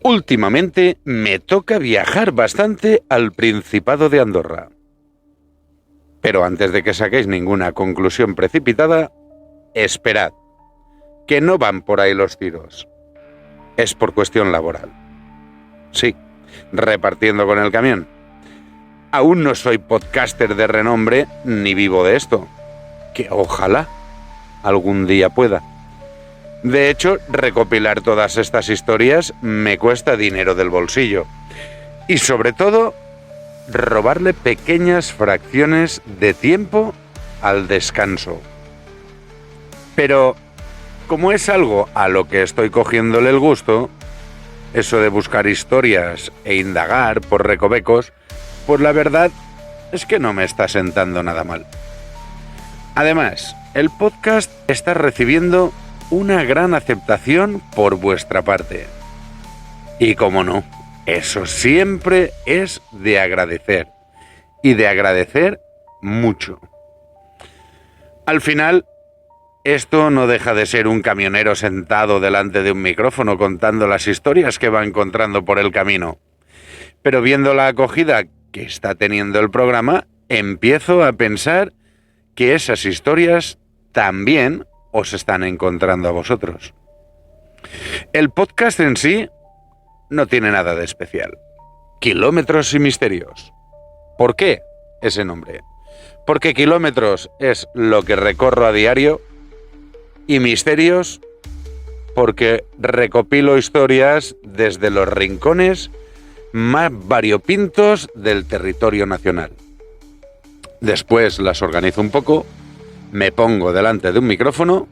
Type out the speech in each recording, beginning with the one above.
Últimamente me toca viajar bastante al Principado de Andorra. Pero antes de que saquéis ninguna conclusión precipitada, esperad, que no van por ahí los tiros. Es por cuestión laboral. Sí, repartiendo con el camión. Aún no soy podcaster de renombre ni vivo de esto, que ojalá algún día pueda. De hecho, recopilar todas estas historias me cuesta dinero del bolsillo. Y sobre todo, robarle pequeñas fracciones de tiempo al descanso. Pero, como es algo a lo que estoy cogiéndole el gusto, eso de buscar historias e indagar por recovecos, pues la verdad es que no me está sentando nada mal. Además, el podcast está recibiendo una gran aceptación por vuestra parte. Y como no, eso siempre es de agradecer. Y de agradecer mucho. Al final, esto no deja de ser un camionero sentado delante de un micrófono contando las historias que va encontrando por el camino. Pero viendo la acogida que está teniendo el programa, empiezo a pensar que esas historias también os están encontrando a vosotros. El podcast en sí no tiene nada de especial. Kilómetros y misterios. ¿Por qué ese nombre? Porque kilómetros es lo que recorro a diario y misterios porque recopilo historias desde los rincones más variopintos del territorio nacional. Después las organizo un poco, me pongo delante de un micrófono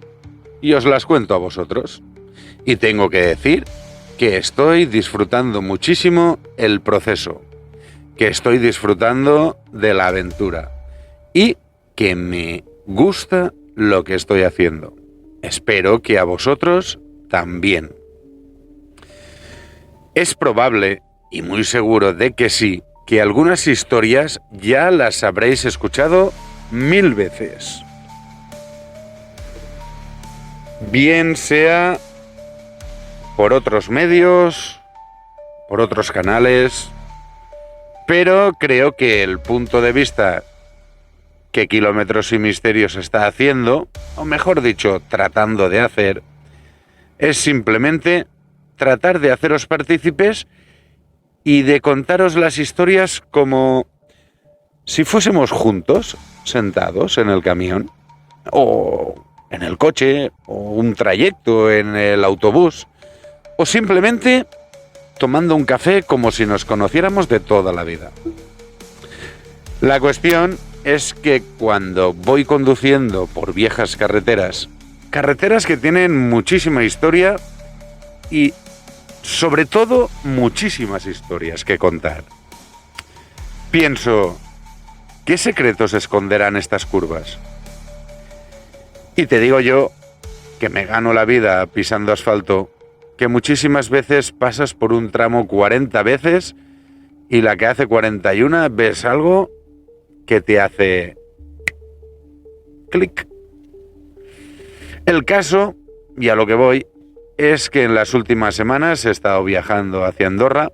y os las cuento a vosotros. Y tengo que decir que estoy disfrutando muchísimo el proceso, que estoy disfrutando de la aventura y que me gusta lo que estoy haciendo. Espero que a vosotros también. Es probable, y muy seguro de que sí, que algunas historias ya las habréis escuchado 1000 veces. Bien sea por otros medios, por otros canales, pero creo que el punto de vista que Kilómetros y Misterios está haciendo, o mejor dicho, tratando de hacer, es simplemente tratar de haceros partícipes y de contaros las historias como si fuésemos juntos, sentados en el camión, o en el coche, o un trayecto en el autobús, o simplemente tomando un café como si nos conociéramos de toda la vida. La cuestión es que cuando voy conduciendo por viejas carreteras que tienen muchísima historia y sobre todo muchísimas historias que contar, pienso, ¿qué secretos esconderán estas curvas? Y te digo yo, que me gano la vida pisando asfalto, que muchísimas veces pasas por un tramo 40 veces y la que hace 41 ves algo que te hace clic. El caso, y a lo que voy, es que en las últimas semanas he estado viajando hacia Andorra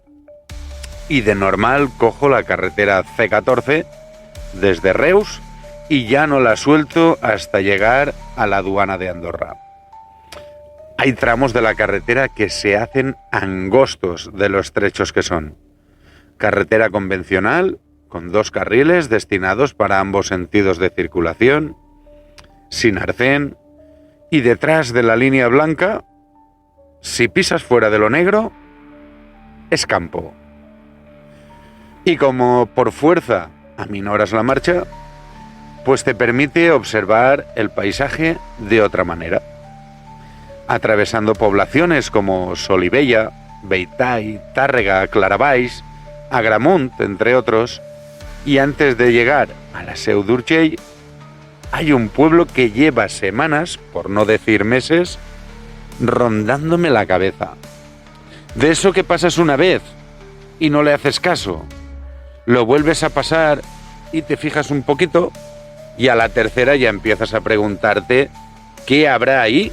y de normal cojo la carretera C14 desde Reus y ya no la suelto hasta llegar a la aduana de Andorra. Hay tramos de la carretera que se hacen angostos de lo estrechos que son. Carretera convencional, con 2 carriles destinados para ambos sentidos de circulación, sin arcén, y detrás de la línea blanca, si pisas fuera de lo negro, es campo. Y como por fuerza aminoras la marcha, pues te permite observar el paisaje de otra manera, atravesando poblaciones como Solivella, Beitai, Tàrrega, Claravalls, Agramunt, entre otros, y antes de llegar a la Seu d'Urgell, hay un pueblo que lleva semanas, por no decir meses, rondándome la cabeza. De eso que pasas una vez y no le haces caso, lo vuelves a pasar y te fijas un poquito, y a la tercera ya empiezas a preguntarte qué habrá ahí,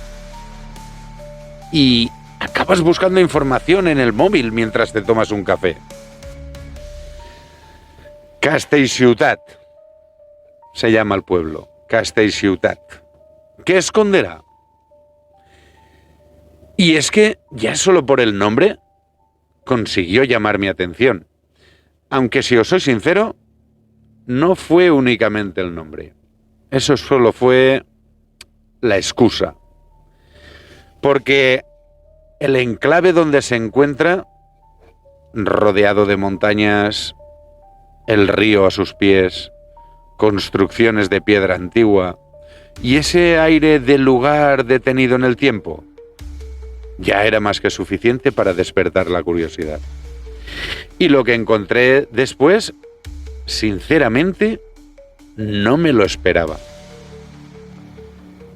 y acabas estabas buscando información en el móvil mientras te tomas un café. Castellciutat se llama el pueblo, Castellciutat. ¿Qué esconderá? Y es que ya solo por el nombre consiguió llamar mi atención. Aunque si os soy sincero, no fue únicamente el nombre. Eso solo fue la excusa. Porque el enclave donde se encuentra, rodeado de montañas, el río a sus pies, construcciones de piedra antigua y ese aire de lugar detenido en el tiempo, ya era más que suficiente para despertar la curiosidad. Y lo que encontré después, sinceramente, no me lo esperaba.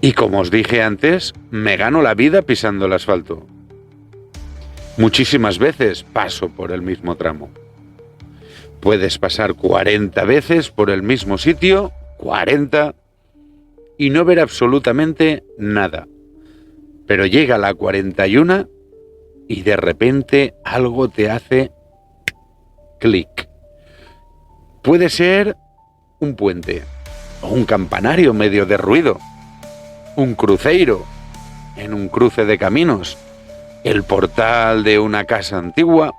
Y como os dije antes, me gano la vida pisando el asfalto. Muchísimas veces paso por el mismo tramo. Puedes pasar 40 veces por el mismo sitio, 40, y no ver absolutamente nada. Pero llega la 41 y de repente algo te hace clic. Puede ser un puente, o un campanario medio de ruido, un cruceiro en un cruce de caminos, el portal de una casa antigua,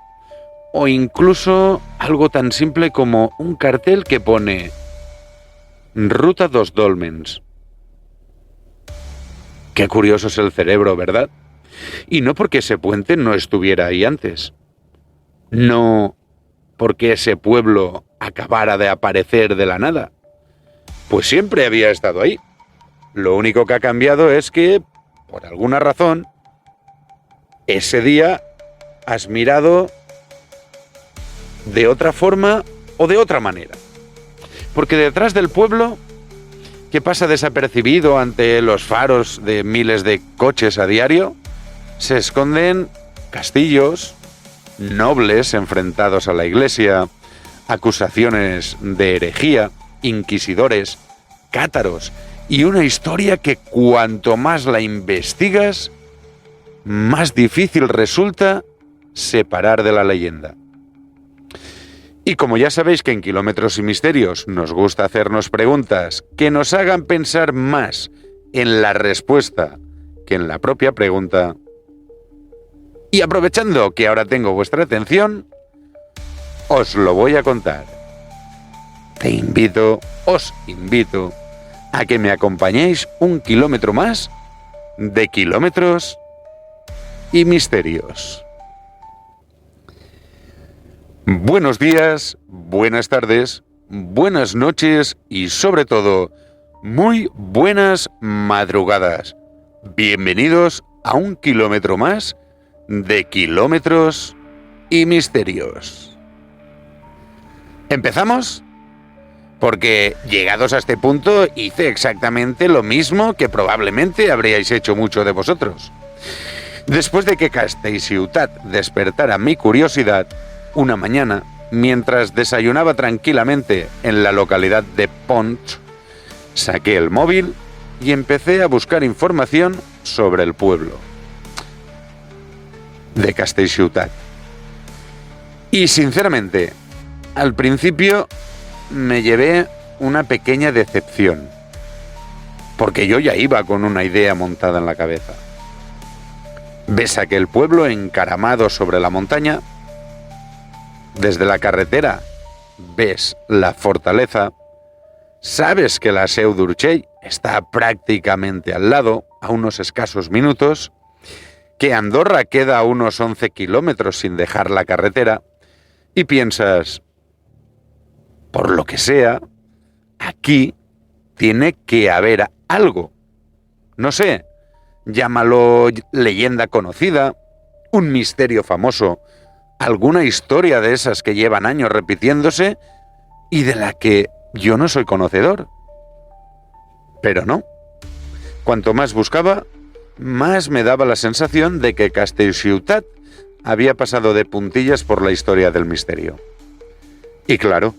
o incluso algo tan simple como un cartel que pone Ruta dos Dòlmens. Qué curioso es el cerebro, ¿verdad? Y no porque ese puente no estuviera ahí antes. No porque ese pueblo acabara de aparecer de la nada. Pues siempre había estado ahí. Lo único que ha cambiado es que, por alguna razón, ese día has mirado de otra forma o de otra manera. Porque detrás del pueblo, que pasa desapercibido ante los faros de miles de coches a diario, se esconden castillos, nobles enfrentados a la iglesia, acusaciones de herejía, inquisidores, cátaros y una historia que cuanto más la investigas, más difícil resulta separar de la leyenda. Y como ya sabéis que en Kilómetros y Misterios nos gusta hacernos preguntas que nos hagan pensar más en la respuesta que en la propia pregunta, y aprovechando que ahora tengo vuestra atención, os lo voy a contar. Os invito a que me acompañéis un kilómetro más de Kilómetros y Misterios. Buenos días, buenas tardes, buenas noches y sobre todo, muy buenas madrugadas. Bienvenidos a un kilómetro más de Kilómetros y Misterios. ¿Empezamos? Porque llegados a este punto hice exactamente lo mismo que probablemente habríais hecho muchos de vosotros. Después de que Castellciutat despertara mi curiosidad, una mañana, mientras desayunaba tranquilamente en la localidad de Ponts, saqué el móvil y empecé a buscar información sobre el pueblo de Castellciutat. Y sinceramente, al principio me llevé una pequeña decepción, porque yo ya iba con una idea montada en la cabeza. Ves aquel pueblo encaramado sobre la montaña. Desde la carretera ves la fortaleza, sabes que la Seu d'Urgell está prácticamente al lado, a unos escasos minutos, que Andorra queda a unos 11 kilómetros sin dejar la carretera, y piensas, por lo que sea, aquí tiene que haber algo. No sé, llámalo leyenda conocida, un misterio famoso, alguna historia de esas que llevan años repitiéndose y de la que yo no soy conocedor. Pero no. Cuanto más buscaba, más me daba la sensación de que Castellciutat había pasado de puntillas por la historia del misterio. Y claro,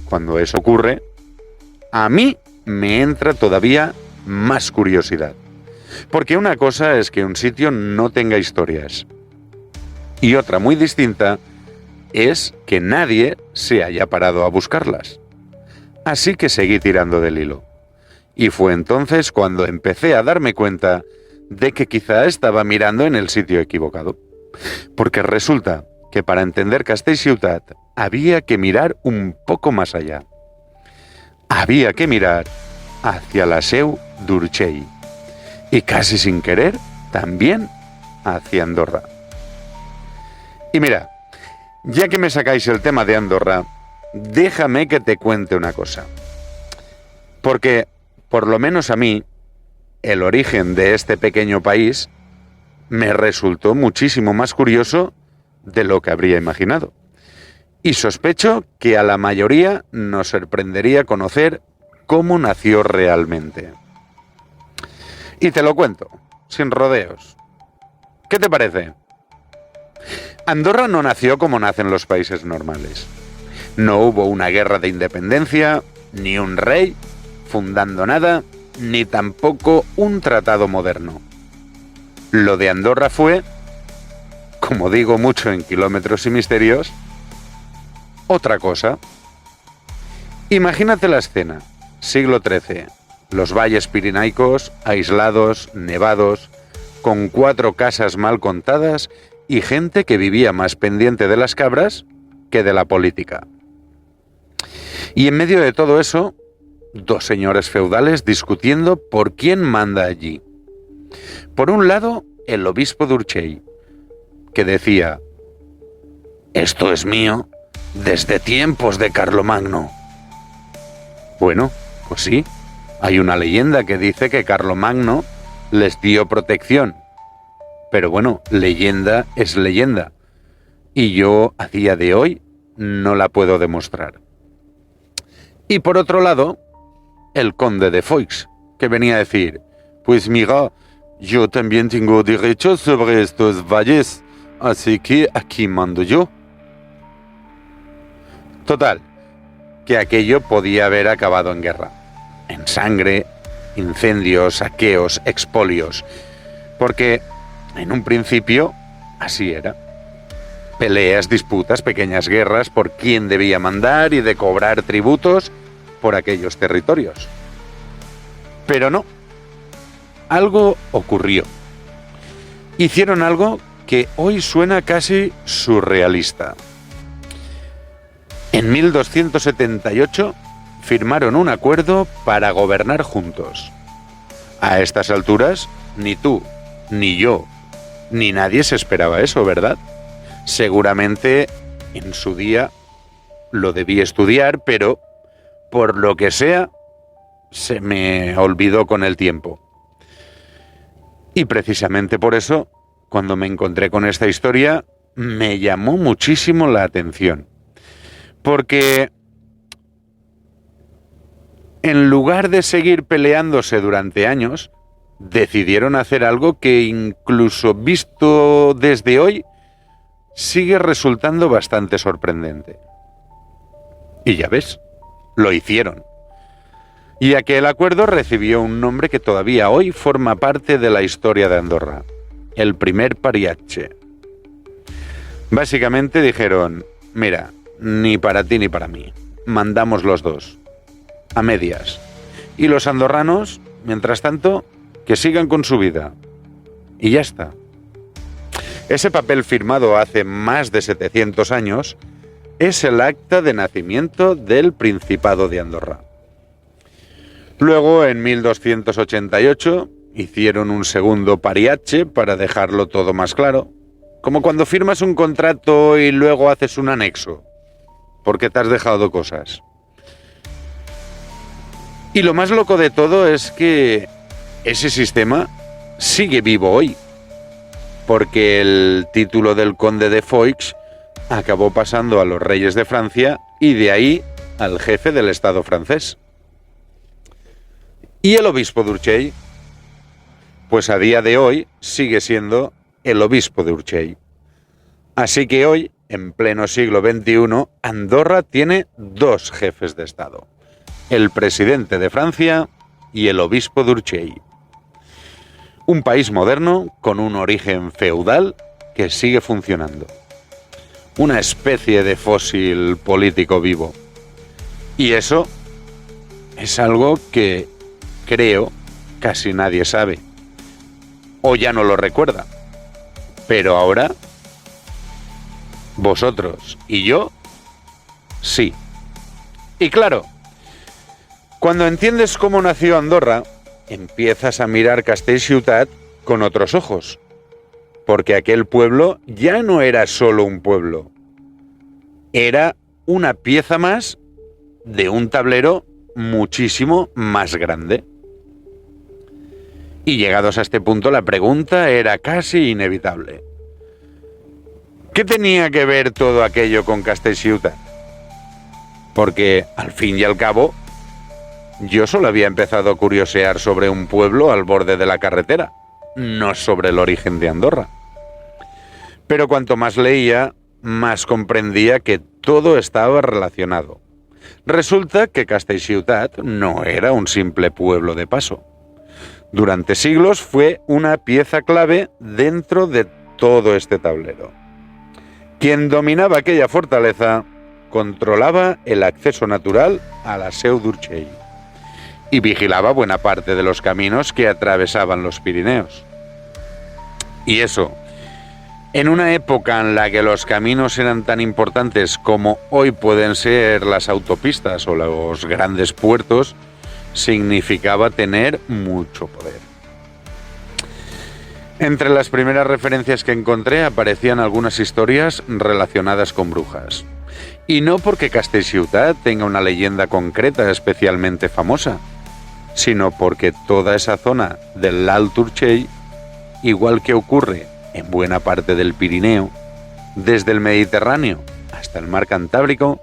cuando eso ocurre, a mí me entra todavía más curiosidad. Porque una cosa es que un sitio no tenga historias. Y otra muy distinta es que nadie se haya parado a buscarlas. Así que seguí tirando del hilo. Y fue entonces cuando empecé a darme cuenta de que quizá estaba mirando en el sitio equivocado. Porque resulta que para entender Castellciutat había que mirar un poco más allá. Había que mirar hacia la Seu d'Urgell. Y casi sin querer, también hacia Andorra. Y mira, ya que me sacáis el tema de Andorra, déjame que te cuente una cosa. Porque, por lo menos a mí, el origen de este pequeño país me resultó muchísimo más curioso de lo que habría imaginado. Y sospecho que a la mayoría nos sorprendería conocer cómo nació realmente. Y te lo cuento, sin rodeos. ¿Qué te parece? Andorra no nació como nacen los países normales. No hubo una guerra de independencia, ni un rey fundando nada, ni tampoco un tratado moderno. Lo de Andorra fue, como digo mucho en Kilómetros y Misterios, otra cosa. Imagínate la escena, siglo XIII, los valles pirenaicos, aislados, nevados, con 4 casas mal contadas y gente que vivía más pendiente de las cabras que de la política. Y en medio de todo eso, 2 señores feudales discutiendo por quién manda allí. Por un lado, el obispo de Urgell, que decía: «Esto es mío desde tiempos de Carlomagno». Bueno, pues sí, hay una leyenda que dice que Carlomagno les dio protección. Pero bueno, leyenda es leyenda. Y yo, a día de hoy, no la puedo demostrar. Y por otro lado, el conde de Foix, que venía a decir: «Pues mira, yo también tengo derechos sobre estos valles, así que aquí mando yo». Total, que aquello podía haber acabado en guerra, en sangre, incendios, saqueos, expolios, porque en un principio así era. Peleas, disputas, pequeñas guerras por quién debía mandar y de cobrar tributos por aquellos territorios. Pero no, algo ocurrió. Hicieron algo que hoy suena casi surrealista. En 1278 firmaron un acuerdo para gobernar juntos. A estas alturas, ni tú, ni yo, ni nadie se esperaba eso, ¿verdad? Seguramente en su día lo debí estudiar, pero por lo que sea, se me olvidó con el tiempo. Y precisamente por eso, cuando me encontré con esta historia, me llamó muchísimo la atención. Porque en lugar de seguir peleándose durante años, decidieron hacer algo que incluso visto desde hoy, sigue resultando bastante sorprendente. Y ya ves, lo hicieron. Y aquel acuerdo recibió un nombre que todavía hoy forma parte de la historia de Andorra: el primer pariatge. Básicamente dijeron: mira, ni para ti ni para mí, mandamos los dos, a medias. Y los andorranos, mientras tanto, que sigan con su vida. Y ya está. Ese papel firmado hace más de 700 años es el acta de nacimiento del Principado de Andorra. Luego, en 1288, hicieron un segundo pariatge para dejarlo todo más claro, como cuando firmas un contrato y luego haces un anexo, porque te has dejado cosas. Y lo más loco de todo es que ese sistema sigue vivo hoy, porque el título del conde de Foix acabó pasando a los reyes de Francia y de ahí al jefe del Estado francés. Y el obispo de Urgell, pues a día de hoy sigue siendo el obispo de Urgell. Así que hoy, en pleno siglo XXI, Andorra tiene 2 jefes de Estado: el presidente de Francia y el obispo de Urgell. Un país moderno con un origen feudal que sigue funcionando. Una especie de fósil político vivo. Y eso es algo que creo casi nadie sabe. O ya no lo recuerda. Pero ahora, vosotros y yo, sí. Y claro, cuando entiendes cómo nació Andorra, empiezas a mirar Castellciutat con otros ojos. Porque aquel pueblo ya no era solo un pueblo. Era una pieza más de un tablero muchísimo más grande. Y llegados a este punto, la pregunta era casi inevitable. ¿Qué tenía que ver todo aquello con Castellciutat? Porque, al fin y al cabo, yo solo había empezado a curiosear sobre un pueblo al borde de la carretera, no sobre el origen de Andorra. Pero cuanto más leía, más comprendía que todo estaba relacionado. Resulta que Castellciutat no era un simple pueblo de paso. Durante siglos fue una pieza clave dentro de todo este tablero. Quien dominaba aquella fortaleza controlaba el acceso natural a la Seu d'Urgell y vigilaba buena parte de los caminos que atravesaban los Pirineos. Y eso, en una época en la que los caminos eran tan importantes como hoy pueden ser las autopistas o los grandes puertos, significaba tener mucho poder. Entre las primeras referencias que encontré aparecían algunas historias relacionadas con brujas. Y no porque Castellciutat tenga una leyenda concreta especialmente famosa, sino porque toda esa zona del Alt Urgell, igual que ocurre en buena parte del Pirineo, desde el Mediterráneo hasta el mar Cantábrico,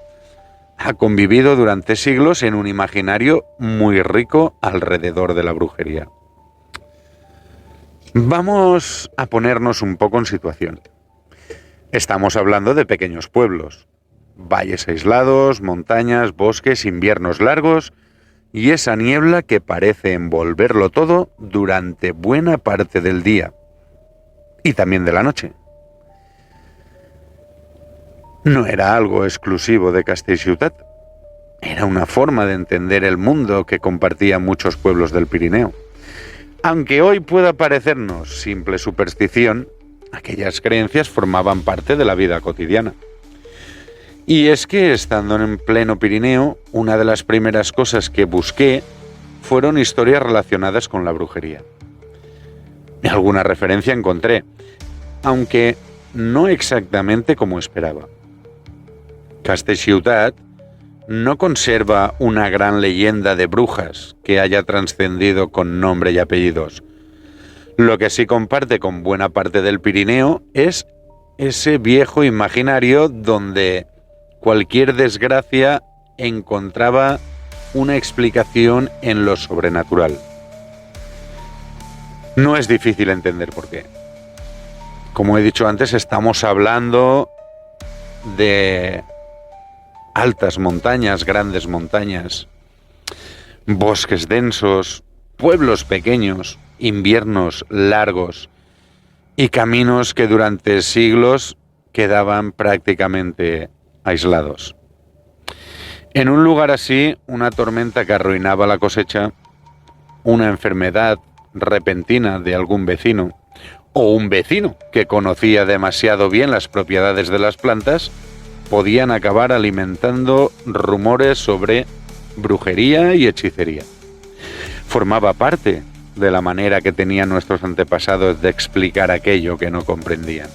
ha convivido durante siglos en un imaginario muy rico alrededor de la brujería. Vamos a ponernos un poco en situación. Estamos hablando de pequeños pueblos, valles aislados, montañas, bosques, inviernos largos y esa niebla que parece envolverlo todo durante buena parte del día y también de la noche. No era algo exclusivo de Castellciutat, era una forma de entender el mundo que compartían muchos pueblos del Pirineo. Aunque hoy pueda parecernos simple superstición, aquellas creencias formaban parte de la vida cotidiana. Y es que, estando en pleno Pirineo, una de las primeras cosas que busqué fueron historias relacionadas con la brujería. Alguna referencia encontré, aunque no exactamente como esperaba. Castellciutat no conserva una gran leyenda de brujas que haya trascendido con nombre y apellidos. Lo que sí comparte con buena parte del Pirineo es ese viejo imaginario donde cualquier desgracia encontraba una explicación en lo sobrenatural. No es difícil entender por qué. Como he dicho antes, estamos hablando de altas montañas, grandes montañas, bosques densos, pueblos pequeños, inviernos largos y caminos que durante siglos quedaban prácticamente aislados. En un lugar así, una tormenta que arruinaba la cosecha, una enfermedad repentina de algún vecino, o un vecino que conocía demasiado bien las propiedades de las plantas, podían acabar alimentando rumores sobre brujería y hechicería. Formaba parte de la manera que tenían nuestros antepasados de explicar aquello que no comprendían.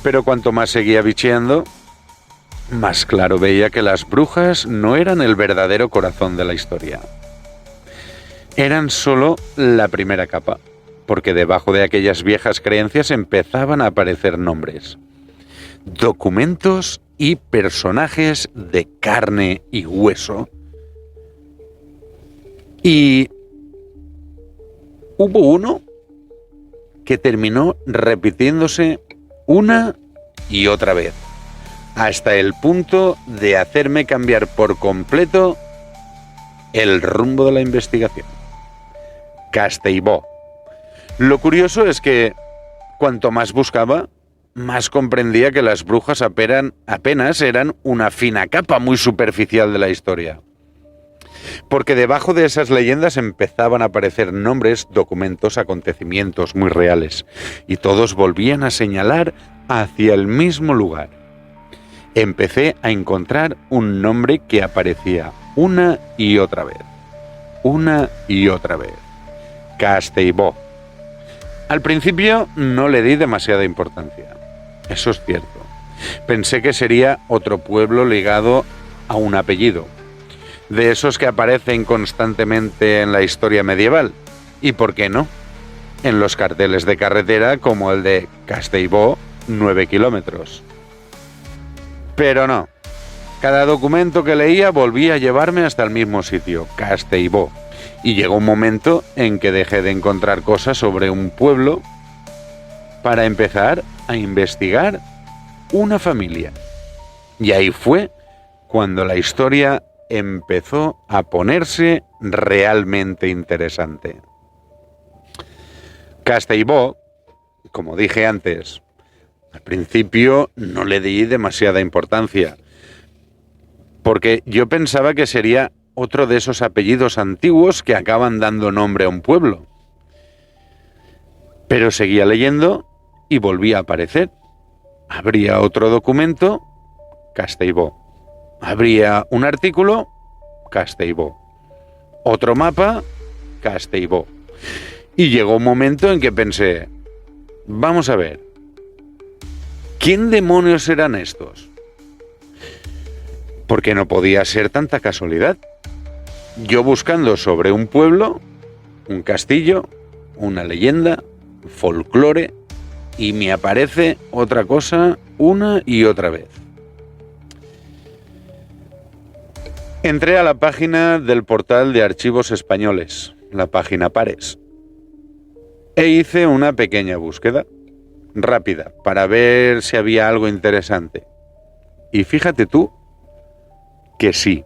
Pero cuanto más seguía bicheando, más claro veía que las brujas no eran el verdadero corazón de la historia. Eran solo la primera capa, porque debajo de aquellas viejas creencias empezaban a aparecer nombres, documentos y personajes de carne y hueso. Y hubo uno que terminó repitiéndose una y otra vez, hasta el punto de hacerme cambiar por completo el rumbo de la investigación. Castellbò. Lo curioso es que cuanto más buscaba, más comprendía que las brujas apenas eran una fina capa muy superficial de la historia. Porque debajo de esas leyendas empezaban a aparecer nombres, documentos, acontecimientos muy reales, y todos volvían a señalar hacia el mismo lugar. Empecé a encontrar un nombre que aparecía una y otra vez. Castellbó. Al principio no le di demasiada importancia. Eso es cierto. Pensé que sería otro pueblo ligado a un apellido, de esos que aparecen constantemente en la historia medieval. ¿Y por qué no? En los carteles de carretera como el de Castellbó, 9 kilómetros. Pero no. Cada documento que leía volvía a llevarme hasta el mismo sitio, Castellbó. Y llegó un momento en que dejé de encontrar cosas sobre un pueblo para empezar a investigar una familia. Y ahí fue cuando la historia empezó a ponerse realmente interesante. Castellbó, como dije antes, al principio no le di demasiada importancia, porque yo pensaba que sería otro de esos apellidos antiguos que acaban dando nombre a un pueblo. Pero seguía leyendo y volvía a aparecer. Abría otro documento, Castellbó. Abría un artículo, Castellbó. Otro mapa, Castellbó. Y llegó un momento en que pensé, vamos a ver, ¿quién demonios eran estos? Porque no podía ser tanta casualidad. Yo buscando sobre un pueblo, un castillo, una leyenda, folclore, y me aparece otra cosa una y otra vez. Entré a la página del portal de archivos españoles, la página Pares, e hice una pequeña búsqueda, rápida, para ver si había algo interesante. Y fíjate tú que sí.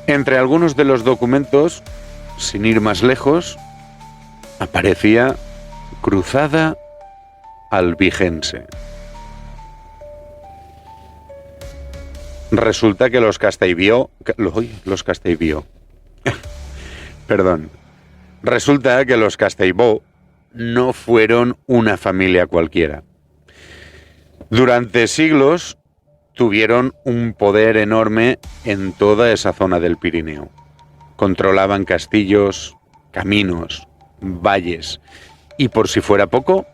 Entre algunos de los documentos, sin ir más lejos, aparecía Cruzada Albigense. Resulta que los Castellbó, perdón. Resulta que los Castellbó no fueron una familia cualquiera. Durante siglos tuvieron un poder enorme en toda esa zona del Pirineo. Controlaban castillos, caminos, valles, y por si fuera poco,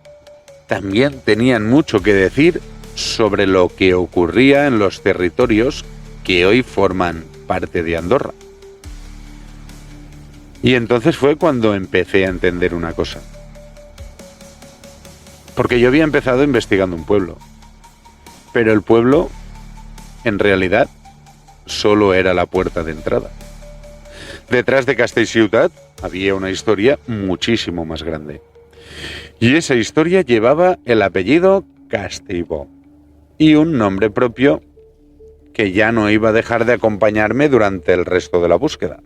también tenían mucho que decir sobre lo que ocurría en los territorios que hoy forman parte de Andorra. Y entonces fue cuando empecé a entender una cosa. Porque yo había empezado investigando un pueblo, pero el pueblo en realidad solo era la puerta de entrada. Detrás de Castellciutat había una historia muchísimo más grande. Y esa historia llevaba el apellido Castellbó y un nombre propio que ya no iba a dejar de acompañarme durante el resto de la búsqueda.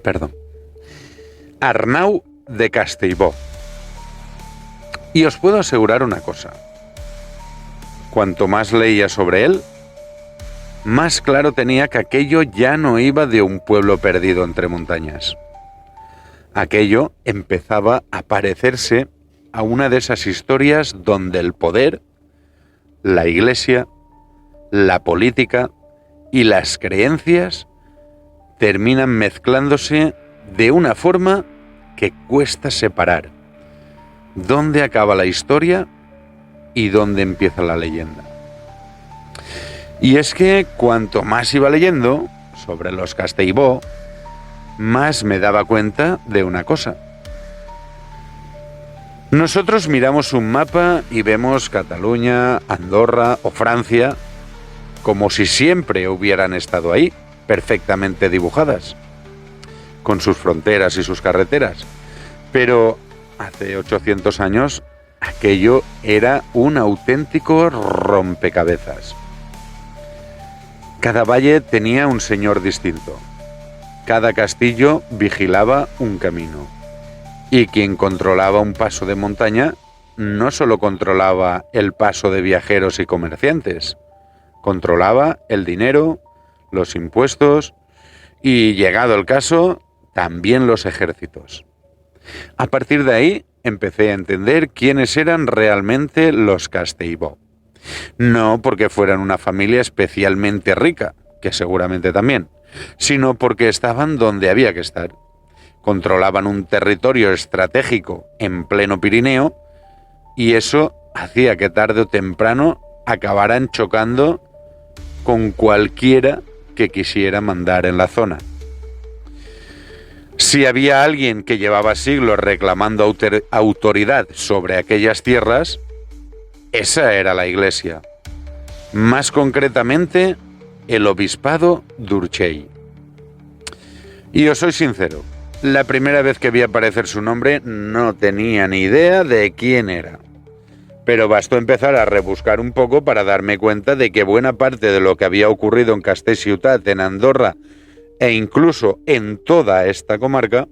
Perdón. Arnau de Castellbó. Y os puedo asegurar una cosa. Cuanto más leía sobre él, más claro tenía que aquello ya no iba de un pueblo perdido entre montañas. Aquello empezaba a parecerse a una de esas historias donde el poder, la iglesia, la política y las creencias terminan mezclándose de una forma que cuesta separar dónde acaba la historia y dónde empieza la leyenda. Y es que cuanto más iba leyendo sobre los Castellbó, más me daba cuenta de una cosa. Nosotros miramos un mapa y vemos Cataluña, Andorra o Francia como si siempre hubieran estado ahí, perfectamente dibujadas, con sus fronteras y sus carreteras. Pero hace 800 años aquello era un auténtico rompecabezas. Cada valle tenía un señor distinto. cada castillo vigilaba un camino. Y quien controlaba un paso de montaña no solo controlaba el paso de viajeros y comerciantes, controlaba el dinero, los impuestos y, llegado el caso, también los ejércitos. A partir de ahí empecé a entender quiénes eran realmente los Castellbó. No porque fueran una familia especialmente rica, que seguramente también, sino porque estaban donde había que estar. Controlaban un territorio estratégico en pleno Pirineo y eso hacía que tarde o temprano acabaran chocando con cualquiera que quisiera mandar en la zona. Si había alguien que llevaba siglos reclamando autoridad sobre aquellas tierras, esa era la Iglesia. Más concretamente, el Obispado d'Urgell. Y os soy sincero, la primera vez que vi aparecer su nombre no tenía ni idea de quién era. Pero bastó empezar a rebuscar un poco para darme cuenta de que buena parte de lo que había ocurrido en Castellciutat, en Andorra e incluso en toda esta comarca,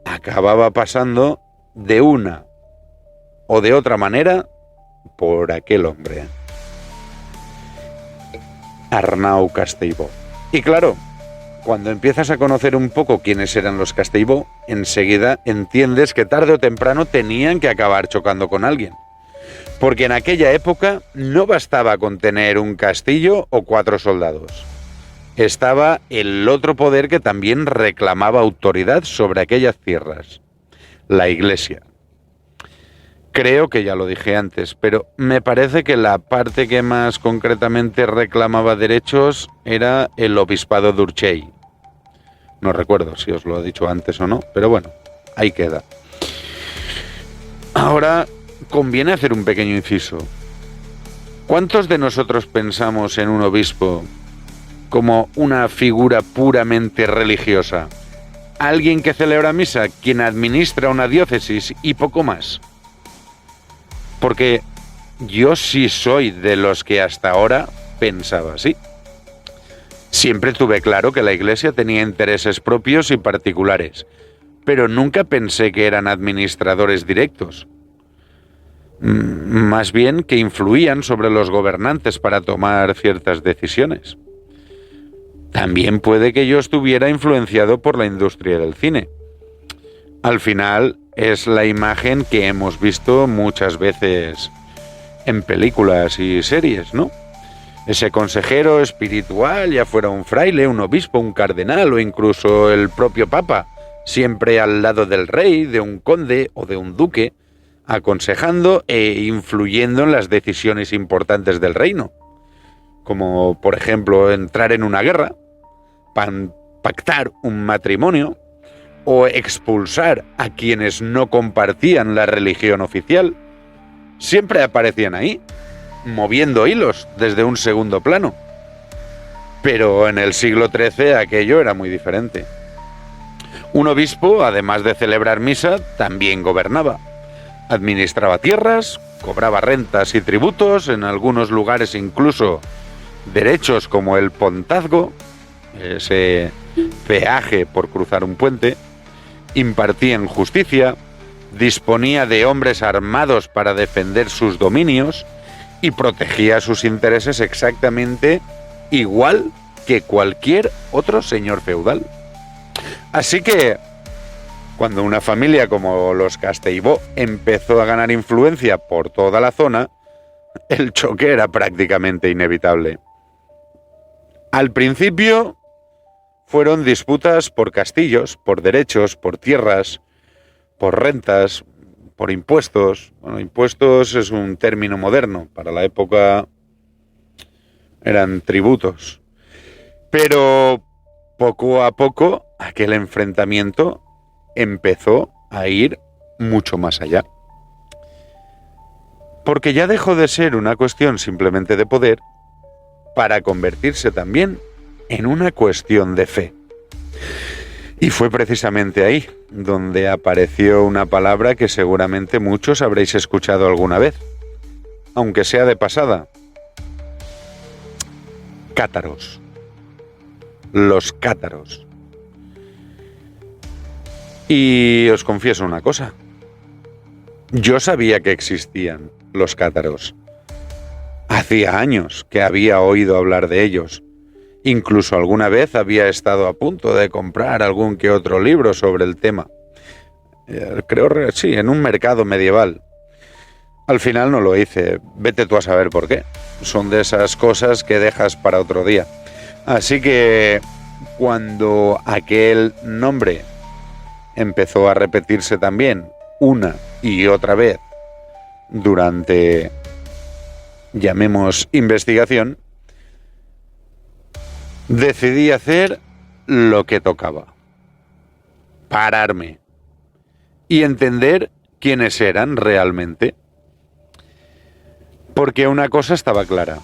acababa pasando de una o de otra manera por aquel hombre, Arnau Castellbó. Y claro, cuando empiezas a conocer un poco quiénes eran los Castellbó, enseguida entiendes que tarde o temprano tenían que acabar chocando con alguien. Porque en aquella época no bastaba con tener un castillo o 4 soldados. Estaba el otro poder que también reclamaba autoridad sobre aquellas tierras, la Iglesia. Creo que ya lo dije antes, pero me parece que la parte que más concretamente reclamaba derechos era el Obispado d'Urgell. No recuerdo si os lo he dicho antes o no, pero bueno, ahí queda. Ahora conviene hacer un pequeño inciso. ¿Cuántos de nosotros pensamos en un obispo como una figura puramente religiosa? Alguien que celebra misa, quien administra una diócesis y poco más. Porque yo sí soy de los que hasta ahora pensaba así. Siempre tuve claro que la Iglesia tenía intereses propios y particulares, pero nunca pensé que eran administradores directos. Más bien que influían sobre los gobernantes para tomar ciertas decisiones. También puede que yo estuviera influenciado por la industria del cine. Al final es la imagen que hemos visto muchas veces en películas y series, ¿no? Ese consejero espiritual, ya fuera un fraile, un obispo, un cardenal o incluso el propio papa, siempre al lado del rey, de un conde o de un duque, aconsejando e influyendo en las decisiones importantes del reino. Como, por ejemplo, entrar en una guerra, pactar un matrimonio o expulsar a quienes no compartían la religión oficial. Siempre aparecían ahí, moviendo hilos desde un segundo plano. Pero en el siglo XIII aquello era muy diferente. Un obispo, además de celebrar misa, también gobernaba. Administraba tierras, cobraba rentas y tributos, en algunos lugares incluso derechos como el pontazgo, ese peaje por cruzar un puente, impartía justicia, disponía de hombres armados para defender sus dominios y protegía sus intereses exactamente igual que cualquier otro señor feudal. Así que, cuando una familia como los Castellbó empezó a ganar influencia por toda la zona, el choque era prácticamente inevitable. Al principio fueron disputas por castillos, por derechos, por tierras, por rentas, por impuestos. Bueno, impuestos es un término moderno, para la época eran tributos. Pero poco a poco aquel enfrentamiento empezó a ir mucho más allá. Porque ya dejó de ser una cuestión simplemente de poder para convertirse también en una cuestión de fe. Y fue precisamente ahí donde apareció una palabra que seguramente muchos habréis escuchado alguna vez, aunque sea de pasada. Cátaros. Los cátaros. Y os confieso una cosa. Yo sabía que existían los cátaros. Hacía años que había oído hablar de ellos. Incluso alguna vez había estado a punto de comprar algún que otro libro sobre el tema. Creo, sí, en un mercado medieval. Al final no lo hice. Vete tú a saber por qué. Son de esas cosas que dejas para otro día. Así que cuando aquel nombre empezó a repetirse también una y otra vez durante, llamemos, investigación, decidí hacer lo que tocaba. Pararme y entender quiénes eran realmente. Porque una cosa estaba clara.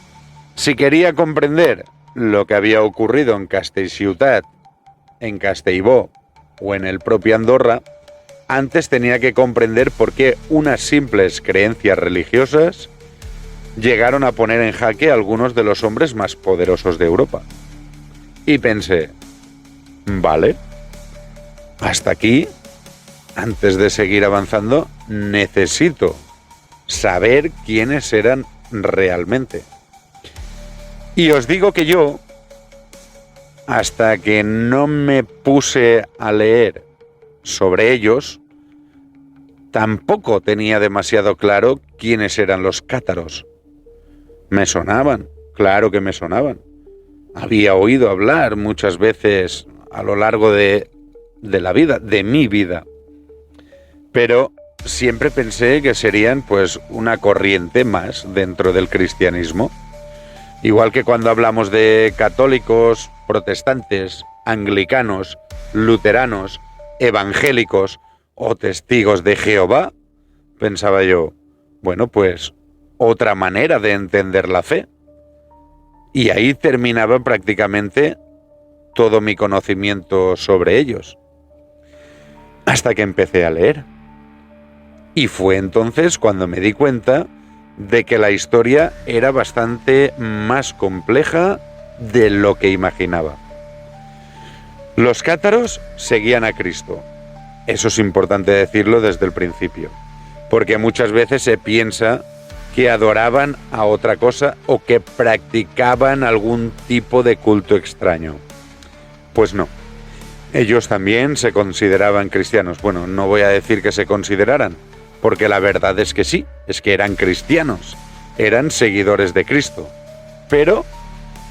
Si quería comprender lo que había ocurrido en Castellciutat, en Castellbó o en el propio Andorra, antes tenía que comprender por qué unas simples creencias religiosas llegaron a poner en jaque a algunos de los hombres más poderosos de Europa. Y pensé, vale, hasta aquí, antes de seguir avanzando, necesito saber quiénes eran realmente. Y os digo que yo, hasta que no me puse a leer sobre ellos, tampoco tenía demasiado claro quiénes eran los cátaros. Me sonaban, claro que me sonaban. Había oído hablar muchas veces a lo largo de la vida, de mi vida. Pero siempre pensé que serían pues una corriente más dentro del cristianismo. Igual que cuando hablamos de católicos, protestantes, anglicanos, luteranos, evangélicos o testigos de Jehová, pensaba yo, bueno, pues otra manera de entender la fe. Y ahí terminaba prácticamente todo mi conocimiento sobre ellos. Hasta que empecé a leer. Y fue entonces cuando me di cuenta de que la historia era bastante más compleja de lo que imaginaba. Los cátaros seguían a Cristo. Eso es importante decirlo desde el principio, porque muchas veces se piensa que adoraban a otra cosa o que practicaban algún tipo de culto extraño. Pues no. Ellos también se consideraban cristianos. Bueno, no voy a decir que se consideraran, porque la verdad es que sí, es que eran cristianos, eran seguidores de Cristo, pero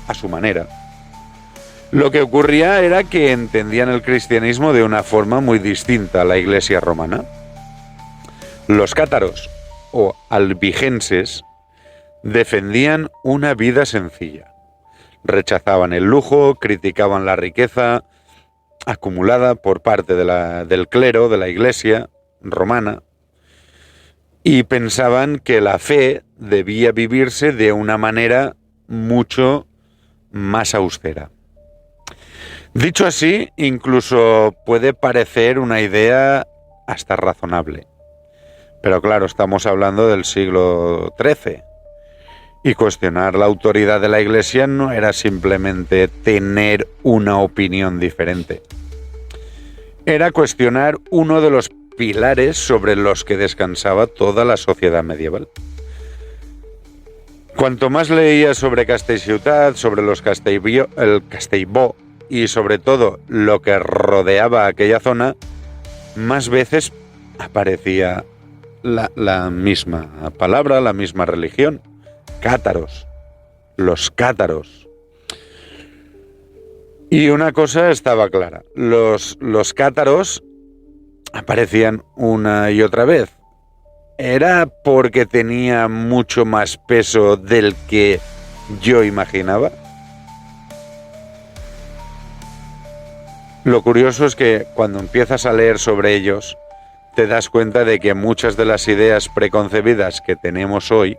a su manera. Lo que ocurría era que entendían el cristianismo de una forma muy distinta a la Iglesia romana. Los cátaros, o albigenses, defendían una vida sencilla. Rechazaban el lujo, criticaban la riqueza acumulada por parte del clero, de la Iglesia romana, y pensaban que la fe debía vivirse de una manera mucho más austera. Dicho así, incluso puede parecer una idea hasta razonable. Pero claro, estamos hablando del siglo XIII. Y cuestionar la autoridad de la Iglesia no era simplemente tener una opinión diferente. Era cuestionar uno de los pilares sobre los que descansaba toda la sociedad medieval. Cuanto más leía sobre Castellciutat, sobre los el Castellbó y sobre todo lo que rodeaba aquella zona, más veces aparecía la misma palabra, la misma religión. Cátaros. Los cátaros. Y una cosa estaba clara. Los cátaros aparecían una y otra vez. ¿Era porque tenía mucho más peso del que yo imaginaba? Lo curioso es que cuando empiezas a leer sobre ellos, te das cuenta de que muchas de las ideas preconcebidas que tenemos hoy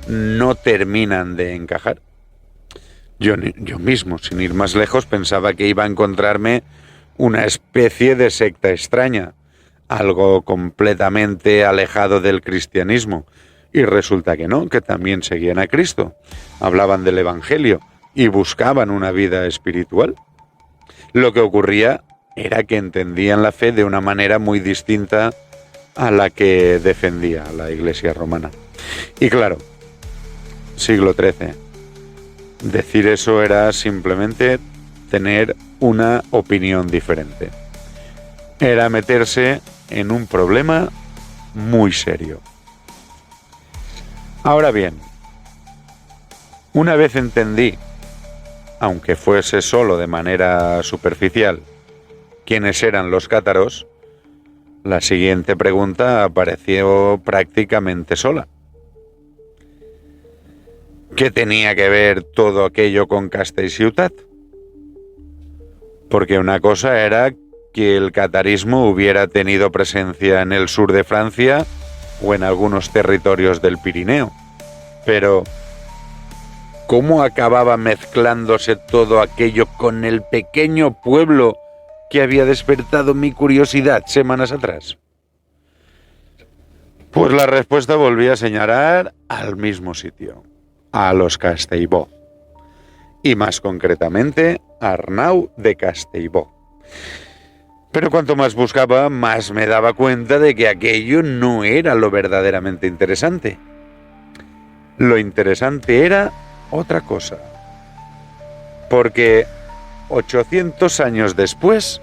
no terminan de encajar. Yo mismo, sin ir más lejos, pensaba que iba a encontrarme una especie de secta extraña, algo completamente alejado del cristianismo, y resulta que no, que también seguían a Cristo, hablaban del Evangelio y buscaban una vida espiritual. Lo que ocurría era que entendían la fe de una manera muy distinta a la que defendía la Iglesia romana. Y claro, siglo XIII, decir eso era simplemente tener una opinión diferente. Era meterse en un problema muy serio. Ahora bien, una vez entendí, aunque fuese solo de manera superficial, quiénes eran los cátaros, la siguiente pregunta apareció prácticamente sola. ¿Qué tenía que ver todo aquello con Castellciutat? Porque una cosa era que el catarismo hubiera tenido presencia en el sur de Francia o en algunos territorios del Pirineo. Pero, ¿cómo acababa mezclándose todo aquello con el pequeño pueblo que había despertado mi curiosidad semanas atrás? Pues la respuesta volvía a señalar al mismo sitio, a los Castellbó, y más concretamente a Arnau de Castellbó. Pero cuanto más buscaba, más me daba cuenta de que aquello no era lo verdaderamente interesante. Lo interesante era otra cosa. Porque 800 años después,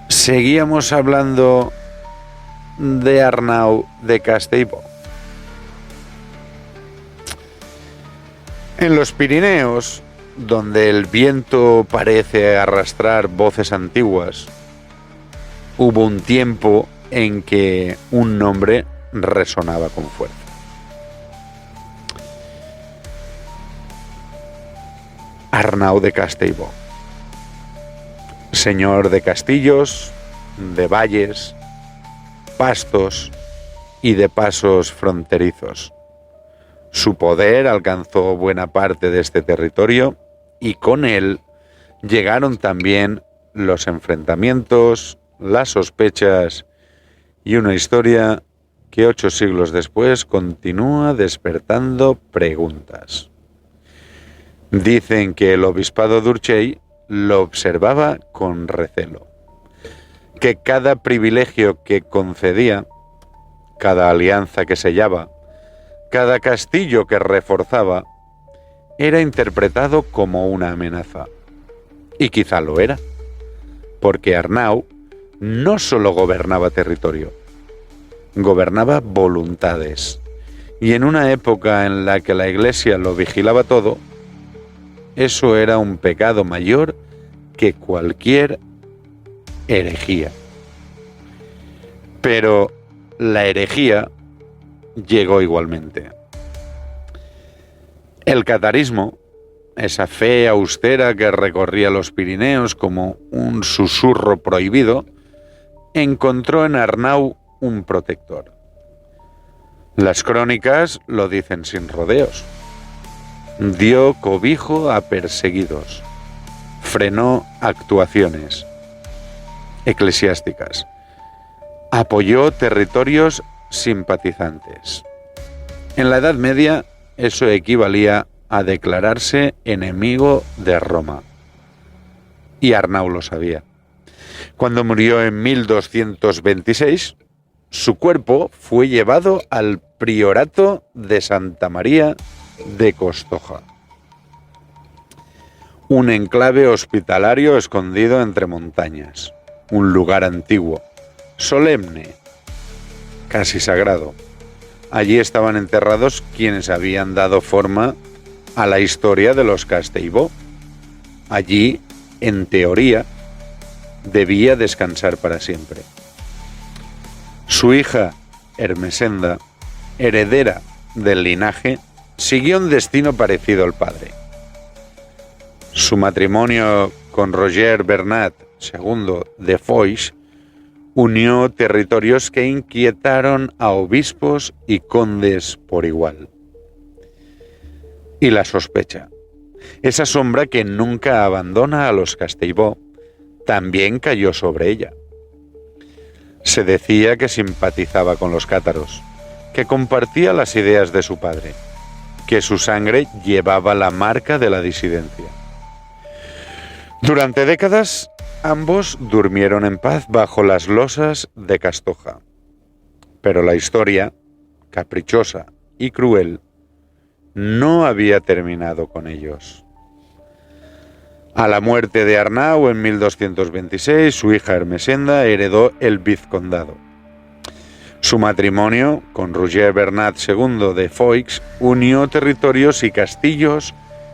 seguíamos hablando de Arnau de Castellbó. En los Pirineos, donde el viento parece arrastrar voces antiguas, hubo un tiempo en que un nombre resonaba con fuerza. Arnau de Castellbó, señor de castillos, de valles, pastos y de pasos fronterizos. Su poder alcanzó buena parte de este territorio y con él llegaron también los enfrentamientos, las sospechas y una historia que 8 siglos después continúa despertando preguntas. Dicen que el obispado de Urgell lo observaba con recelo, que cada privilegio que concedía, cada alianza que sellaba, cada castillo que reforzaba, era interpretado como una amenaza. Y quizá lo era, porque Arnau no solo gobernaba territorio, gobernaba voluntades. Y en una época en la que la Iglesia lo vigilaba todo, eso era un pecado mayor que cualquier herejía. Pero la herejía llegó igualmente. El catarismo, esa fe austera que recorría los Pirineos como un susurro prohibido, encontró en Arnau un protector. Las crónicas lo dicen sin rodeos. Dio cobijo a perseguidos, frenó actuaciones eclesiásticas, apoyó territorios simpatizantes. En la Edad Media eso equivalía a declararse enemigo de Roma. Y Arnau lo sabía. Cuando murió en 1226, su cuerpo fue llevado al priorato de Santa María de Costoja, un enclave hospitalario escondido entre montañas, un lugar antiguo, solemne, casi sagrado. Allí estaban enterrados quienes habían dado forma a la historia de los Castellbó. Allí, en teoría, debía descansar para siempre. Su hija, Ermesenda, heredera del linaje, siguió un destino parecido al padre. Su matrimonio con Roger Bernat II de Foix unió territorios que inquietaron a obispos y condes por igual. Y la sospecha, esa sombra que nunca abandona a los Castellbó, también cayó sobre ella. Se decía que simpatizaba con los cátaros, que compartía las ideas de su padre, que su sangre llevaba la marca de la disidencia. Durante décadas, ambos durmieron en paz bajo las losas de Castoja. Pero la historia, caprichosa y cruel, no había terminado con ellos. A la muerte de Arnau en 1226, su hija Ermesenda heredó el vizcondado. Su matrimonio con Roger Bernat II de Foix unió territorios y castillos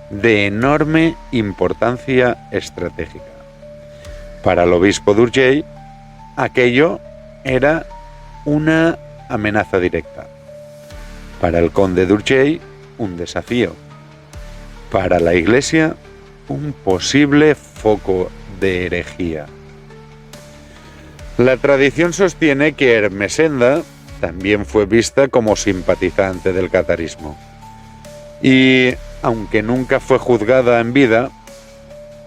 de enorme importancia estratégica. Para el obispo d'Urgell, aquello era una amenaza directa. Para el conde d'Urgell, un desafío. Para la Iglesia, un posible foco de herejía. La tradición sostiene que Ermesenda también fue vista como simpatizante del catarismo. Y, aunque nunca fue juzgada en vida,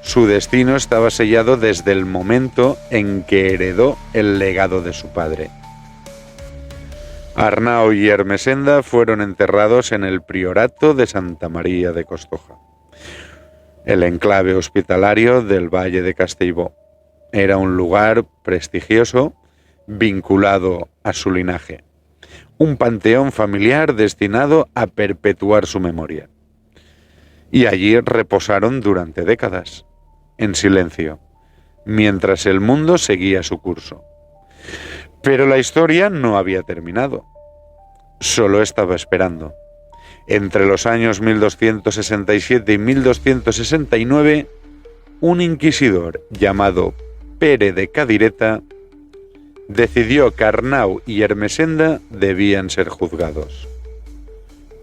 su destino estaba sellado desde el momento en que heredó el legado de su padre. Arnau y Ermesenda fueron enterrados en el priorato de Santa María de Costoja, el enclave hospitalario del Valle de Castellbó. Era un lugar prestigioso vinculado a su linaje, un panteón familiar destinado a perpetuar su memoria. Y allí reposaron durante décadas, en silencio, mientras el mundo seguía su curso. Pero la historia no había terminado, solo estaba esperando. Entre los años 1267 y 1269, un inquisidor llamado Pere de Cadireta decidió que Arnau y Ermesenda debían ser juzgados.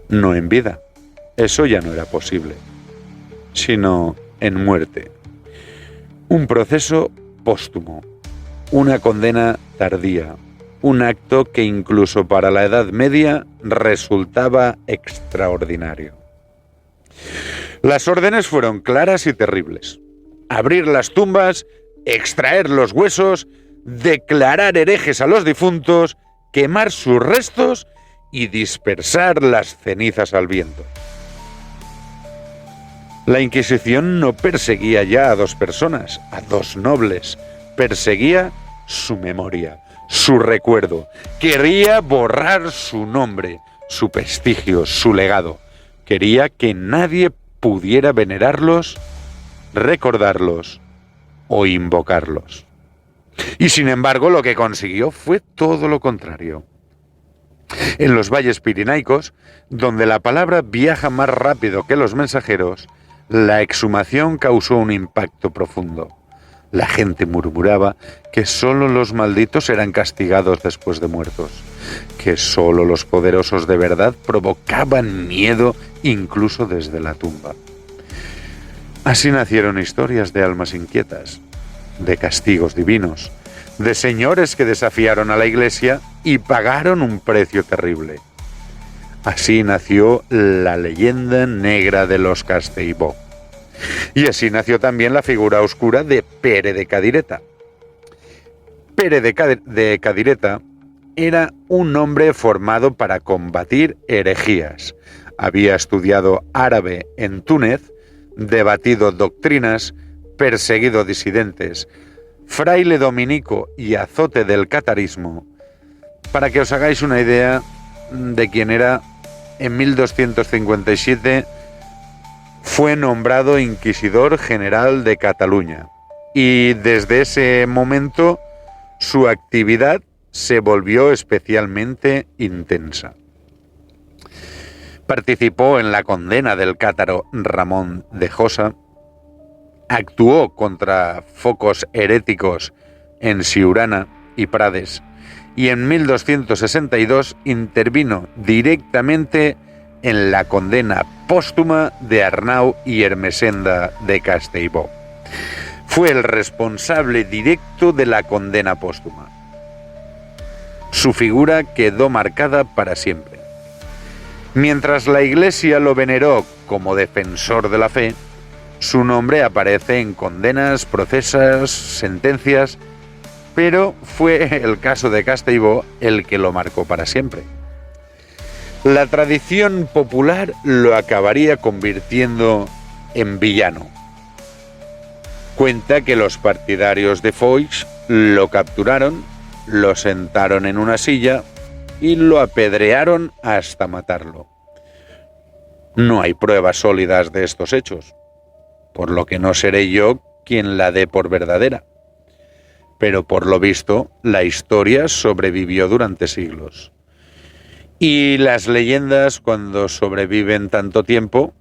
No en vida, eso ya no era posible, sino en muerte. Un proceso póstumo, una condena tardía, un acto que incluso para la Edad Media resultaba extraordinario. Las órdenes fueron claras y terribles: abrir las tumbas, extraer los huesos, declarar herejes a los difuntos, quemar sus restos y dispersar las cenizas al viento. La Inquisición no perseguía ya a dos personas, a dos nobles, perseguía su memoria, su recuerdo. Quería borrar su nombre, su prestigio, su legado. Quería que nadie pudiera venerarlos, recordarlos o invocarlos. Y sin embargo, lo que consiguió fue todo lo contrario. En los valles pirenaicos, donde la palabra viaja más rápido que los mensajeros, la exhumación causó un impacto profundo. La gente murmuraba que solo los malditos eran castigados después de muertos, que solo los poderosos de verdad provocaban miedo incluso desde la tumba. Así nacieron historias de almas inquietas, de castigos divinos, de señores que desafiaron a la Iglesia y pagaron un precio terrible. Así nació la leyenda negra de los Castellbó. Y así nació también la figura oscura de Pere de Cadireta. Pere de Cadireta era un hombre formado para combatir herejías. Había estudiado árabe en Túnez, debatido doctrinas, perseguido disidentes, fraile dominico y azote del catarismo. Para que os hagáis una idea de quién era, en 1257 fue nombrado inquisidor general de Cataluña y desde ese momento su actividad se volvió especialmente intensa. Participó en la condena del cátaro Ramón de Josa, actuó contra focos heréticos en Siurana y Prades y en 1262 intervino directamente en la condena póstuma de Arnau y Ermesenda de Castellbó. Fue el responsable directo de la condena póstuma. Su figura quedó marcada para siempre. Mientras la Iglesia lo veneró como defensor de la fe, su nombre aparece en condenas, procesos, sentencias, pero fue el caso de Castellbó el que lo marcó para siempre. La tradición popular lo acabaría convirtiendo en villano. Cuenta que los partidarios de Foix lo capturaron, lo sentaron en una silla y lo apedrearon hasta matarlo. No hay pruebas sólidas de estos hechos, por lo que no seré yo quien la dé por verdadera. Pero por lo visto, la historia sobrevivió durante siglos. Y las leyendas, cuando sobreviven tanto tiempo,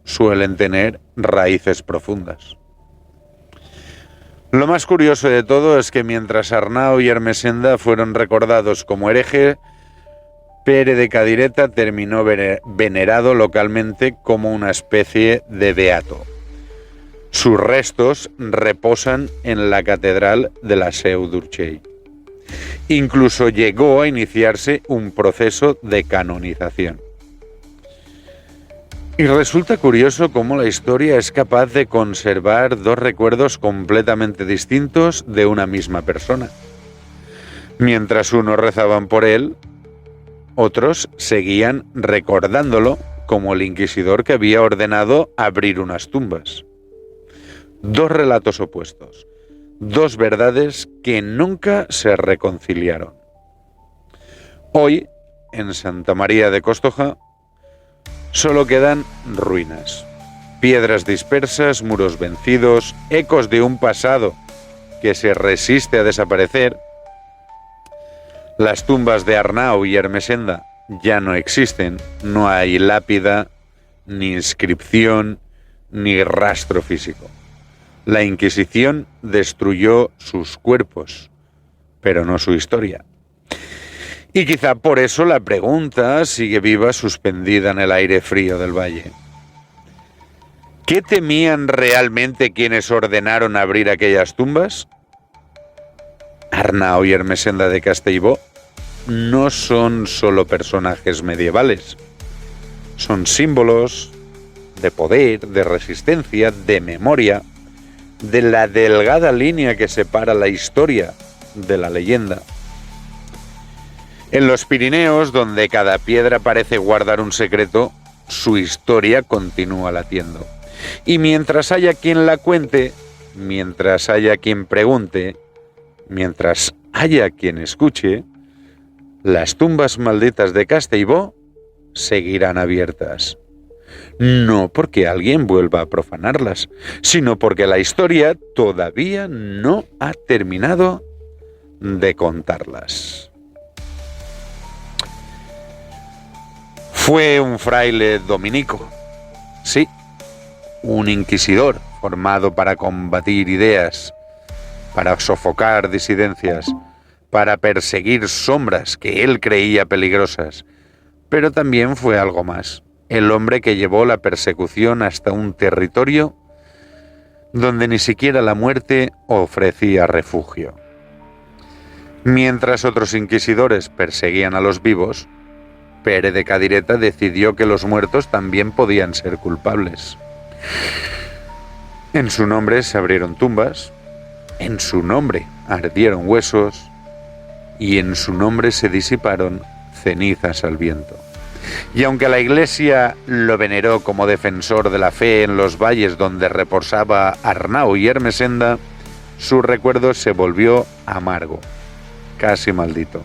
suelen tener raíces profundas. Lo más curioso de todo es que mientras Arnau y Ermessenda fueron recordados como hereje, Pere de Cadireta terminó venerado localmente como una especie de beato. Sus restos reposan en la catedral de la Seu d'Urgell. Incluso llegó a iniciarse un proceso de canonización. Y resulta curioso cómo la historia es capaz de conservar dos recuerdos completamente distintos de una misma persona. Mientras unos rezaban por él, otros seguían recordándolo como el inquisidor que había ordenado abrir unas tumbas. Dos relatos opuestos, dos verdades que nunca se reconciliaron. Hoy, en Santa María de Costoja, solo quedan ruinas, piedras dispersas, muros vencidos, ecos de un pasado que se resiste a desaparecer. Las tumbas de Arnau y Ermessenda ya no existen, no hay lápida, ni inscripción, ni rastro físico. La Inquisición destruyó sus cuerpos, pero no su historia. Y quizá por eso la pregunta sigue viva, suspendida en el aire frío del valle. ¿Qué temían realmente quienes ordenaron abrir aquellas tumbas? Arnau y Ermessenda de Castellbó no son solo personajes medievales, son símbolos de poder, de resistencia, de memoria, de la delgada línea que separa la historia de la leyenda. En los Pirineos, donde cada piedra parece guardar un secreto, su historia continúa latiendo. Y mientras haya quien la cuente, mientras haya quien pregunte, mientras haya quien escuche, las tumbas malditas de Castellbó seguirán abiertas. No porque alguien vuelva a profanarlas, sino porque la historia todavía no ha terminado de contarlas. Fue un fraile dominico, sí, un inquisidor formado para combatir ideas, para sofocar disidencias, para perseguir sombras que él creía peligrosas, pero también fue algo más. El hombre que llevó la persecución hasta un territorio donde ni siquiera la muerte ofrecía refugio. Mientras otros inquisidores perseguían a los vivos, Pere de Cadireta decidió que los muertos también podían ser culpables. En su nombre se abrieron tumbas, en su nombre ardieron huesos y en su nombre se disiparon cenizas al viento. Y aunque la Iglesia lo veneró como defensor de la fe en los valles donde reposaba Arnau y Ermessenda, su recuerdo se volvió amargo, casi maldito.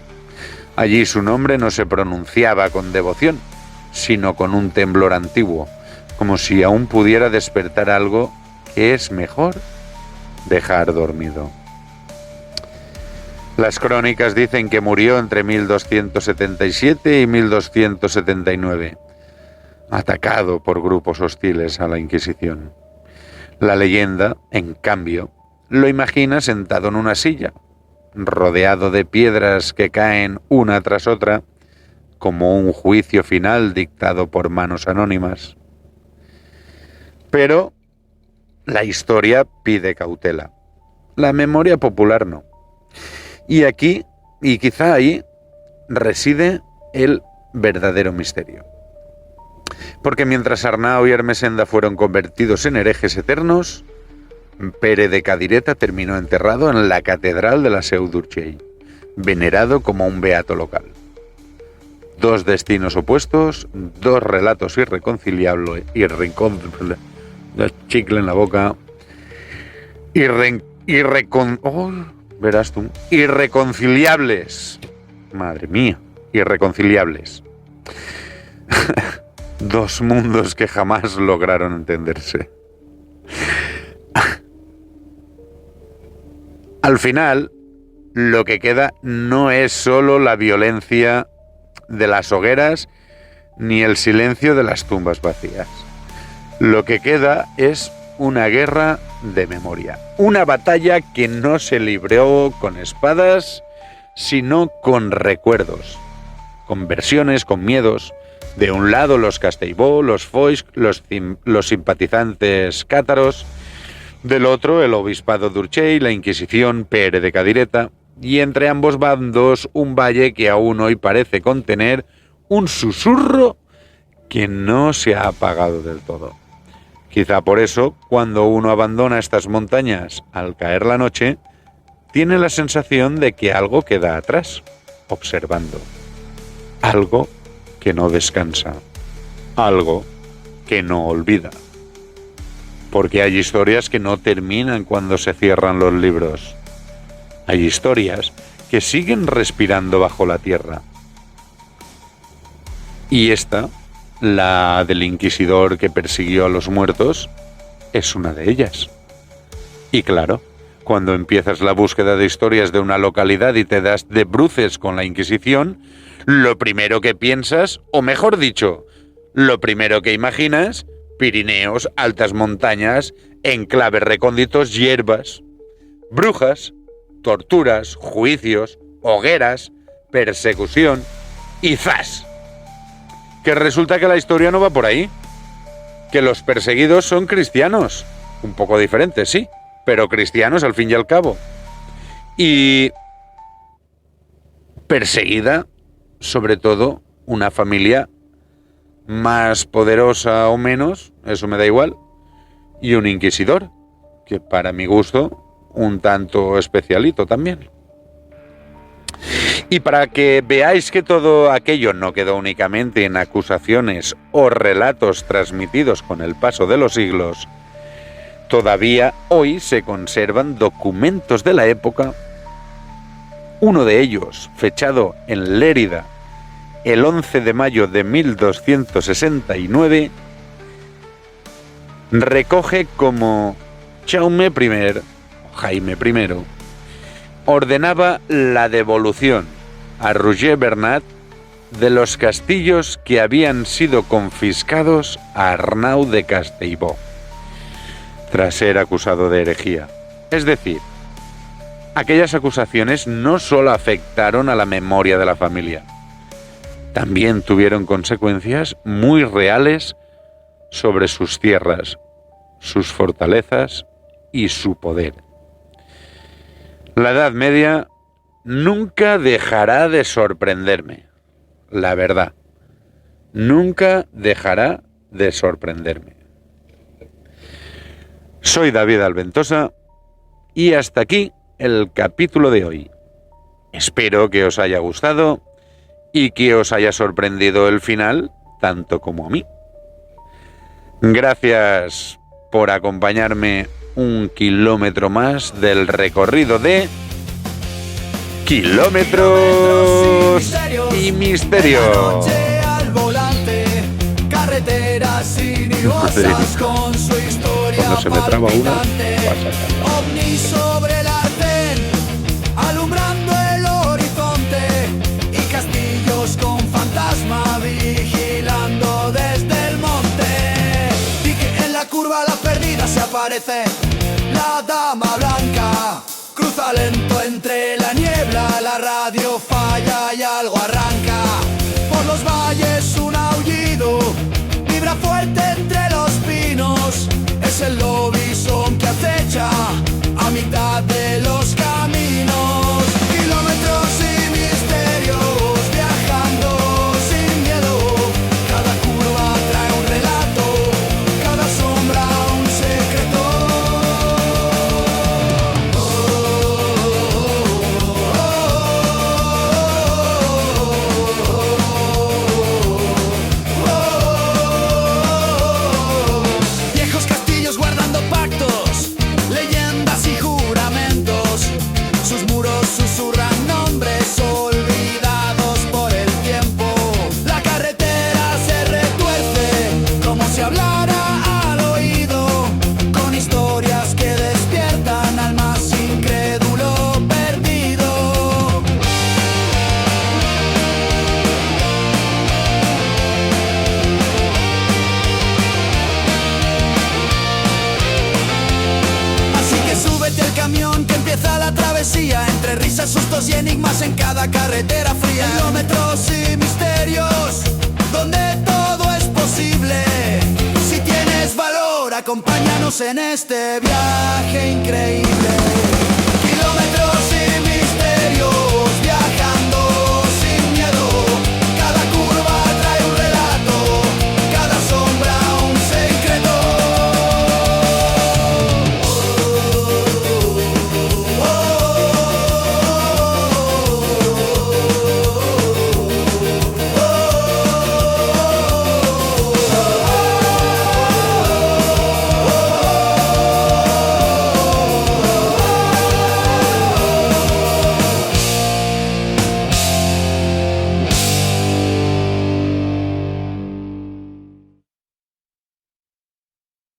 Allí su nombre no se pronunciaba con devoción, sino con un temblor antiguo, como si aún pudiera despertar algo que es mejor dejar dormido. Las crónicas dicen que murió entre 1277 y 1279, atacado por grupos hostiles a la Inquisición. La leyenda, en cambio, lo imagina sentado en una silla, rodeado de piedras que caen una tras otra, como un juicio final dictado por manos anónimas. Pero la historia pide cautela, la memoria popular no. Y aquí, y quizá ahí, reside el verdadero misterio. Porque mientras Arnau y Ermessenda fueron convertidos en herejes eternos, Pere de Cadireta terminó enterrado en la catedral de la Seu d'Urgell, venerado como un beato local. Dos destinos opuestos, dos relatos irreconciliables, chicle en la boca, verás tú. Irreconciliables. Madre mía, irreconciliables. Dos mundos que jamás lograron entenderse. Al final, lo que queda no es solo la violencia de las hogueras ni el silencio de las tumbas vacías. Lo que queda es una guerra de memoria. Una batalla que no se libró con espadas, sino con recuerdos, con versiones, con miedos. De un lado los Castellbó, los Foix, los simpatizantes cátaros. Del otro el obispado d'Urgell, la Inquisición, Pere de Cadireta. Y entre ambos bandos un valle que aún hoy parece contener un susurro que no se ha apagado del todo. Quizá por eso, cuando uno abandona estas montañas al caer la noche, tiene la sensación de que algo queda atrás, observando. Algo que no descansa. Algo que no olvida. Porque hay historias que no terminan cuando se cierran los libros. Hay historias que siguen respirando bajo la tierra. Y esta, la del inquisidor que persiguió a los muertos, es una de ellas. Y claro, cuando empiezas la búsqueda de historias de una localidad y te das de bruces con la Inquisición, lo primero que piensas, o mejor dicho, lo primero que imaginas, Pirineos, altas montañas, enclaves recónditos, hierbas, brujas, torturas, juicios, hogueras, persecución y ¡zas! Que resulta que la historia no va por ahí. Que los perseguidos son cristianos. Un poco diferentes, sí, pero cristianos al fin y al cabo. Y perseguida, sobre todo, una familia más poderosa o menos, eso me da igual, y un inquisidor, que para mi gusto, un tanto especialito también. Y para que veáis que todo aquello no quedó únicamente en acusaciones o relatos transmitidos con el paso de los siglos, todavía hoy se conservan documentos de la época. Uno de ellos, fechado en Lérida el 11 de mayo de 1269, recoge como Jaume I ordenaba la devolución a Roger Bernat de los castillos que habían sido confiscados a Arnau de Castellbó, tras ser acusado de herejía. Es decir, aquellas acusaciones no solo afectaron a la memoria de la familia, también tuvieron consecuencias muy reales sobre sus tierras, sus fortalezas y su poder. La Edad Media nunca dejará de sorprenderme, la verdad. Nunca dejará de sorprenderme. Soy David Alventosa y hasta aquí el capítulo de hoy. Espero que os haya gustado y que os haya sorprendido el final tanto como a mí. Gracias por acompañarme un kilómetro más del recorrido de Kilómetros y Misterio. Cuando se me traba una, pasa. Ovnis sobre el arcén, alumbrando el horizonte, y castillos con fantasma vigilando desde el monte. Y que en la curva la perdida se aparece la dama blanca. Cruza lento entre la niebla, la radio falla y algo arranca. Por los valles un aullido vibra fuerte entre los pinos. Es el lobizón que acecha a mitad de los caminos. Kilómetros y misterios, viajando sin miedo. Cada curva trae un relato, cada sombra un secreto. Viejos castillos guardando pactos, leyendas y Entre risas, sustos y enigmas en cada carretera fría. Kilómetros y misterios, donde todo es posible. Si tienes valor, acompáñanos en este viaje increíble.